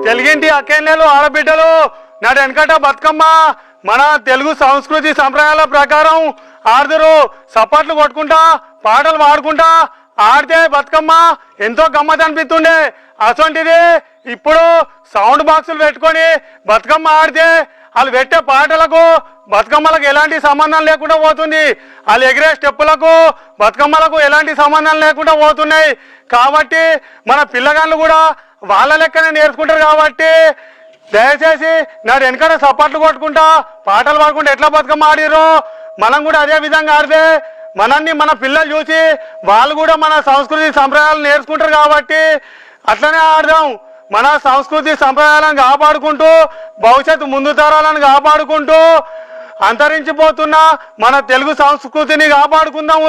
తెలుగింటి అక్కేళ్ళు ఆడబిడ్డలు నాటి వెనకట బతుకమ్మ మన తెలుగు సంస్కృతి సంప్రదాయాల ప్రకారం ఆడుదురు. సప్పట్లు కొట్టుకుంటా పాటలు పాడుకుంటా ఆడితే బతుకమ్మ ఎంతో గమ్మత్ అనిపిస్తుండే. అసొంటిది ఇప్పుడు సౌండ్ బాక్సులు పెట్టుకొని బతుకమ్మ ఆడితే వాళ్ళు పెట్టే పాటలకు బతుకమ్మలకు ఎలాంటి సంబంధం లేకుండా పోతుంది. వాళ్ళు ఎగిరే స్టెప్పులకు బతుకమ్మలకు ఎలాంటి సంబంధం లేకుండా పోతున్నాయి. కాబట్టి మన పిల్లగాళ్ళు కూడా వాళ్ళ లెక్కనే నేర్చుకుంటారు. కాబట్టి దయచేసి నాడు వెనకడ సప్పట్లు కొట్టుకుంటా పాటలు పాడుకుంటా ఎట్లా బతుకమ్మ ఆడిరో మనం కూడా అదే విధంగా ఆడితే మనల్ని మన పిల్లలు చూసి వాళ్ళు కూడా మన సంస్కృతి సంప్రదాయాలు నేర్చుకుంటారు. కాబట్టి అట్లనే ఆడదాం. మన సంస్కృతి సంప్రదాయాలను కాపాడుకుంటూ భవిష్యత్తు ముందు తరాలను కాపాడుకుంటూ అంతరించిపోతున్న మన తెలుగు సంస్కృతిని కాపాడుకుందాం.